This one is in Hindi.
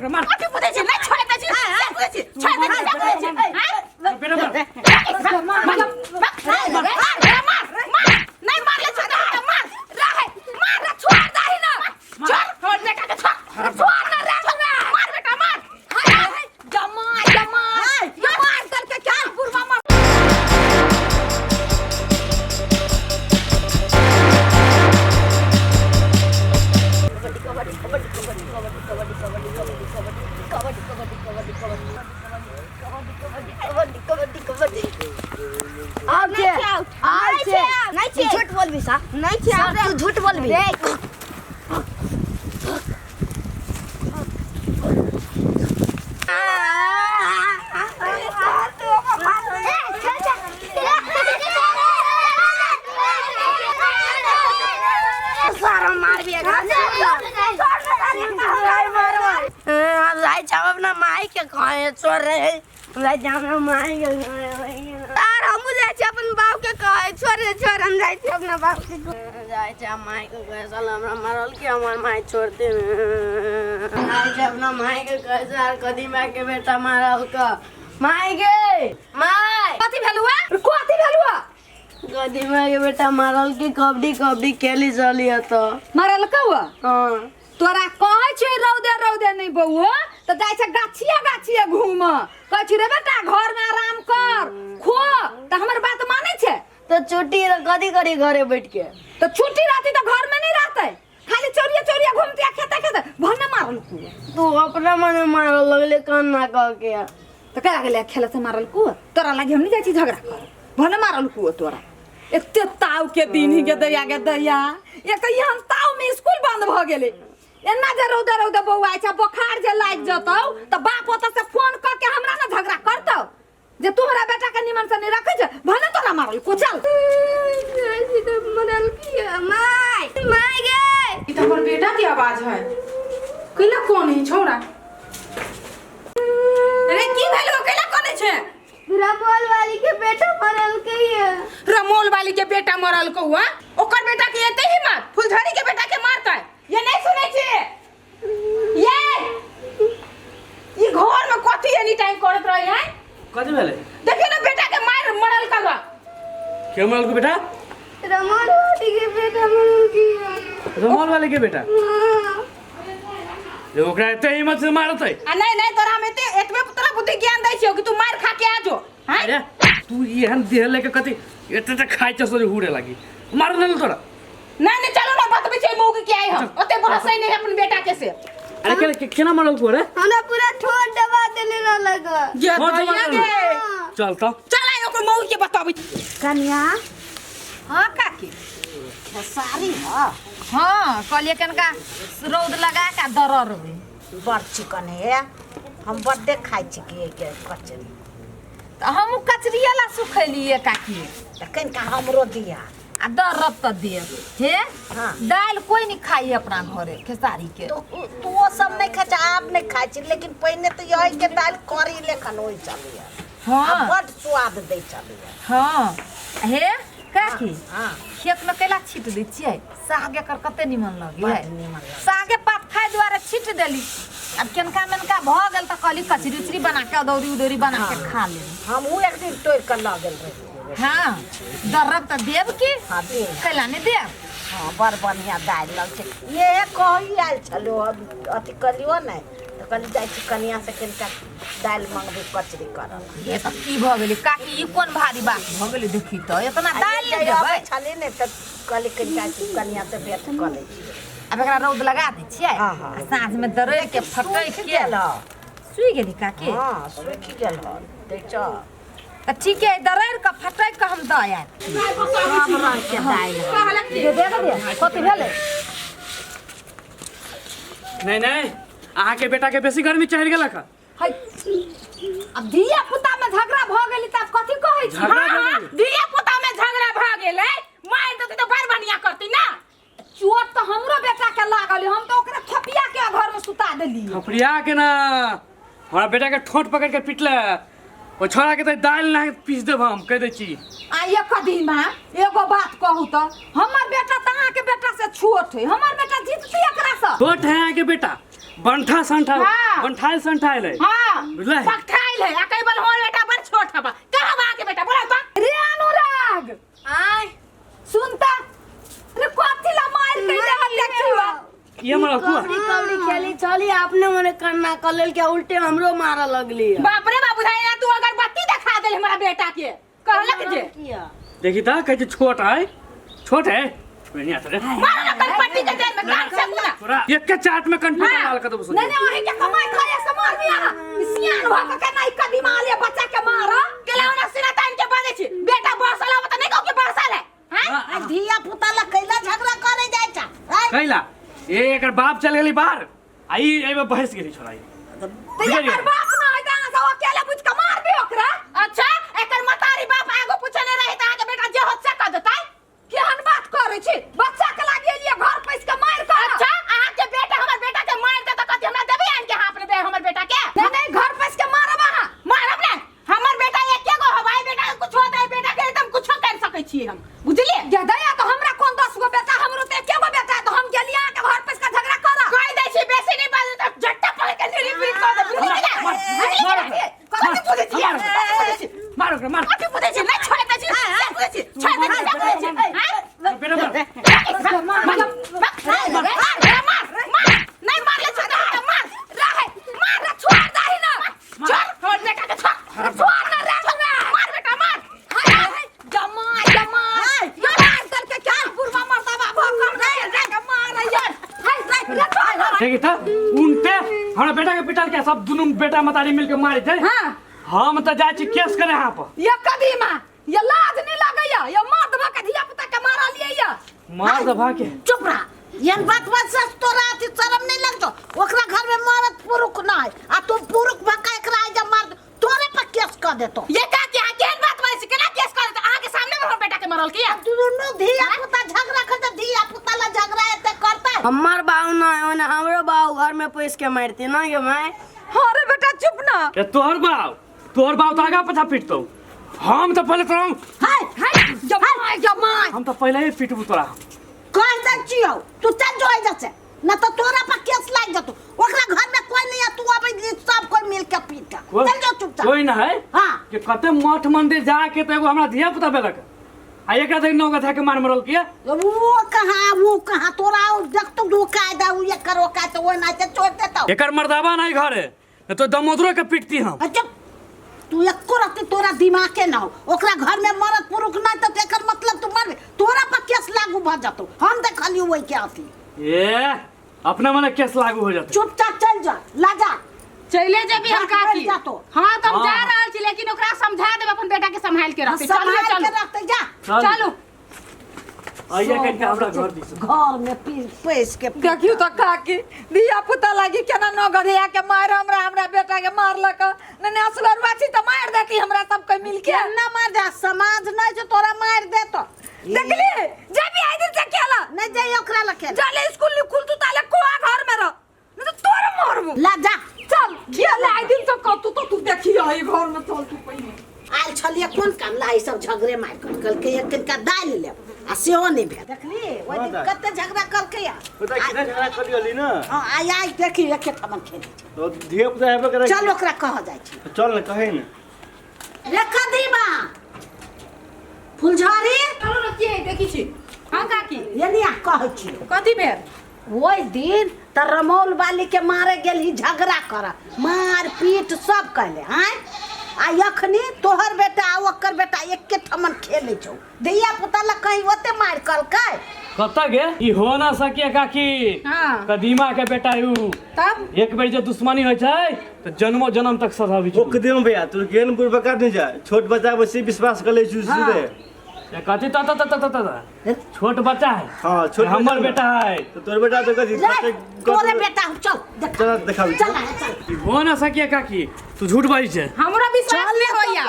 ओकरा मार अभी पुदे छी नहीं छोड़ दे छी पुदे छी छोड़ दे छी बेटा मार मार नहीं मार ले छोड़ मार रहे मार रे छोड़ दे ही ना छोड़ बेटा के छोड़ ना रे मार बेटा मार जमा जमा मार करके क्या पुरवा मार झूठ बोल भी सा नहीं थी तू झूठ बोल भी अपना माई के खाए छोड़ रहे माई के हम जाए अपन बाप के कहे छोड़ हम जाए अपना बाप के जाए माई के कहे साल हमरा मारल के हमर माई छोड़ते अपना माई के कहे साल कदी माई के बेटा मारल का माई गे माई कथि भेलुआ कथि भेलुआ कदी माई के बेटा मारल के कबड्डी खेली चली त मारल कौआ हां तोरा कहे छै रौदे नहीं बउआ तो जाय छै गाछिया घूम कहे छै रे बेटा घर में आराम कर खो त हमर बात माने छै तो छुट्टी कदी करी घरे बैठ के तो छुट्टी रहती तो घर में नहीं रहते खाली चोरिया घूमते खेते भन्ने मारल तू अपना मने मारल लगले कान ना कह के तो कह गेले खेले से मारल कु तोरा लागे हम नहीं जाय छी झगड़ा कर भन्ने मारल कु तोरा एते ताव के दिन ही के दया एक तो यहाँ ताव में स्कूल बंद भ गेले एना जे रौदा बौआ छै बुखार जे लाग जतौ त बाप ओत से फोन क के हमरा ना झगड़ा करतौ जे तोहरा बेटा के निमन से नहीं रखे छ भने तोरा मारल को चल मरल की माई गे ई त हमर बेटा की आवाज है कइला कोन है छोरा अरे की भेलो कइला कोन छै रमोल वाली के बेटा मरल के रमोल वाली के बेटा मरल कौआ ओकर बेटा के एते हिम्मत फुलझड़ी के बेटा के मारता है ये नहीं सुने छे ये घर में कथि एनी टाइम करत रही है कथि भेले देखिए ना बेटा के मार मरल कलवा के मरल के बेटा रमोल वाली के बेटा मरल की रमोल वाले के बेटा जो ओकरा एते हिम्मत से मारत है नहीं तोरा में एतबे तोरा बुद्धि ज्ञान दै छियो कि तू मार खा के आ जो हैं अरे तू एहन देह लेके कथि एते खाइ छ सोरे हुड़े लागी मार न तोरा नहीं चलो ना बात बिचे मौके के आई हम ओते भरोसा नहीं अपन बेटा के से अरे केना मरल को रे हमरा पूरा ठोर दबा देले न लगा ये भैया गे चल त चल आई ओकर मौके के बताबै कन्या हां काकी खेसारी हां हां कहलिए कनका रौद लगा के दरर होई बड़ चिकन है हम बड्डे खाइ छी के कचरी त हम कचरिया ला सुखैलिए काकी तखन का हमरो दिया आ दरब त दे हे हां दाल कोई नहीं खाई अपना घरे खेसारी के तो वो सब नहीं खाचा आप नहीं खाइ छी लेकिन पहिने तो यही के दाल करी लेखन होई चलिए हां बड़ स्वाद दे चलिए हां हे काकी हां खेत में केला छीट दै छियै साग एकर कते निमन लगे बड़ निमन लगे सागे पात खाए द्वारा छीट देली अब केनका मेनका भ गेल त कहली कचरी उचरी बना के दौरी उदौरी बना के खा लेली हम वो एक दिन टोर कर ला गेल रही हां दरब त देब की हां दे कैला ने देब हां बड़ बढ़िया दाल लग छे ये कही आयल छलो अथी कलियो नै तो कल जाय छी कनिया से केनका दाल मंगबे कचरी करल ये त की भ गेली काकी ई कोन भारी बात भ गेली देखी त इतना दाल ले देबै छले ने त कल केनका कनिया से भेट क ले छी अब एकरा रौद लगा दै छियै हां हां साँझ में दरड़ के फटै के सुई गेली काकी हां सुख गेल हो दे छ त ठीक है दरड़ के फटै के हम द आय सब रंग के दाल दे दे कथि भेलै नहीं आहा के बेटा के बेसी गर्मी चढ़ गेल का है अब धिया पुता में झगड़ा भ गेली त कथि कहै छी झगड़ा भ गेलै? धिया पुता में झगड़ा भ गेलै मार देती तो बड़ बढ़िया करती ना चोट तो हमरो बेटा के लागल हम तो ओकरा थपिया के घर में सुता देली थपड़िया के ना हमारा बेटा के ठोट पकड़ के पिटले ओ छोरा के त दाल ना पीस देब हम कह दे छी आ एक कदीमा एगो बात कहू त हमर बेटा त अहाँ के बेटा से छोट है हमर बेटा जीतती एकरा से छोट है आगे बेटा बंठा संठा हाँ। बंठाइल संठाइल है हाँ बुझले? पकठाइल है आ कई बार हमर बेटा बड़ छोट हबा कहां बा के बेटा बोला तो रे अनुराग आय सुनता रे कथि ला मार के देहल देखिवा ये हमरा को कबड्डी कबड्डी खेली चली आपने मने करना कलल के उल्टे हमरो मारा लगली है। बाप रे बाप बुझाई ना तू अगर बत्ती दिखा दे हमरा बेटा के कहलक जे किया देखी ता कहे छोट है छोट है नहीं आता रे मार ना कर पट्टी के जेल में काट से पूरा तोरा एक के चाट में कंप्यूटर डाल के तो नहीं नहीं वही के कमाई करे से मार दिया सियान हो के नहीं कदीमा ले बच्चा के मारो केलावना सिना तान के बाजे छी बेटा बरसला बता नहीं कहू के बरसल है हैं धिया पुता ला कैला झगड़ा करे जाय छा कैला ए एकर बाप चल गेली बाहर आई एबे बहस गेली छोड़ा तो एकर बाप ना है दाना से अकेले बुझ के मार भी ओकरा अच्छा एकर मतारी बाप आगो पूछे नहीं रही ता के बेटा जे होत से कर देतै केहन बात करे छी बच्चा के लागे लिए घर पैस के मार कर अच्छा आ के बेटा हमर बेटा के मार दे त कथि हमरा देबे आन के हाथ रे बे हमर बेटा के नहीं घर पैस के मारब हां मारब ने हमर बेटा एके गो हवाई बेटा के कुछ होतै बेटा के एकदम कुछो कर सकै छी हम बुझलिए गे दया तो हमरा कोन 10 गो बेटा हमरो त एके गो बेटा तो हम गेलिया के घर पैस के झगड़ा कर कह दै छी बेसी नहीं बाजे त झट्टा पकड़ के निरी फिर कर दे बुझलिए कथि बुझै छी मारो कर मार कथि बुझै छी नहीं छोड़ै छी बुझै छी छोड़ दे छी हैं बेटा मार देखी था उनते हमरा बेटा के पिटल के सब दुनु बेटा मतारी मिलके मारे थे हम तो जाय छी केस करे यहाँ पर ये कदीमा ये लाज नहीं लगैया ये मर्द भा के धिया पुता के मारा लिए ये मार दबा के चुप रहा ये बात से तोरा अति शर्म नहीं लगतो ओकरा घर में मरद पुरुष ना है आ तू पुरुष भका एकरा जब मार तोरे पर केस कर देतो ये का क्या केन बात बाई से केना केस कर आ के सामने में हमर बेटा के मारल किया दुनु धिया पुता झगड़ा करते धिया पुता ला झगड़ा एते करता हमार बाऊ ना है ना हमरो बाऊ घर में पैस के मारती ना के मैं अरे बेटा चुप ना ये तोहर बाप तो आगा पछा पिटतो हम तो पहले तोरा हाय जमाई हम तो पहले ही पिटबू तोरा कह दे चियो तू चल जो जैसे न तो तोरा पर केस लाग जतो ओकरा घर में कोई नहीं है तू अबे सब कोई मिल के पीट चल जो चुपचाप कोई ना है हां कि कते मठ मंदिर जाके तो एगो हमरा धिया पुता बेलक आ एकरा देख नौका था के मार मरल किया वो कहां तोरा देख तो दो कायदा वो ये करो का तो वो ना छोड़ देता एकर मर्दाबा नहीं घरे न तो दमोदरो के पिटती हम अच्छा तू एको रति तोरा दिमाग के ना हो ओकरा घर में मरद पुरुष ना तो एकर मतलब तू मरबे तोरा पर केस लागू भ जातो हम देखलियो वही के आती ए अपना मने केस लागू हो जाते चुपचाप चल जा ला जा चले जेबी हम का की जा तो हां तो हम जा हाँ। रहल छी लेकिन ओकरा समझा देब अपन बेटा के संभाल के रखते संभाल चलो के चलो रखते जा चलो आइया के हमरा घर दिस घर में पैस के देखियो तो काकी धिया पुता लागी केना न गधिया के मार हमरा बेटा के मारलक ने असलरवा छी त मार देती हमरा सब कोई मिल के ना मार जा समाज नहीं जो तोरा मार दे तो देखली जे भी आई दिन से खेला नहीं जाई ओकरा लखे चले स्कूल निकुल तू ताले कोआ घर में रह नहीं तो तोरे मारबू ला जा चल खेला आई दिन से कतू तो तू देखी आई घर में चल तू पहिले आयल छलिए कोन काम लाई सब झगड़े मार कर के एक दिन का दाल ले आ सेहो नहीं भेल देखली ओइ दिन कते झगड़ा कर के या पता कितना झगड़ा कर दियली ना हां आई देखी एक ठमन खेली तो धिया पुता हेबे करे चल ओकरा कह जाय छी चल न कहे न रेखा दीबा फुलझड़ी चलो न के देखी छी हां काकी यानी कह छी कथि भेल ओइ दिन त रमौल वाली के मारे गेल ही झगड़ा कर मार पीट सब कहले हैं आ यखनी तोहर बेटा आ ओकर बेटा एके ठमन खेले छौ धिया पुता ला कहीं ओते मार कलकै कत्ता गे ई हो ना सके काकी हां कदीमा के बेटा यू तब एक बेर जे दुश्मनी होय छै तो जन्मो जन्म तक सदा होय छै ओक देम भैया तू गेन बुढ़ बका नहीं जा छोट बच्चा बसी विश्वास कर ले छु सीधे कथि छोट बच्चा है हां छोट हमर बेटा है तो तोर बेटा तो कथि तोरे बेटा चल देख चल दिखाओ चल चल ई हो ना सके काकी तू झूठ बाजी छै हमरा विश्वास नहीं होइया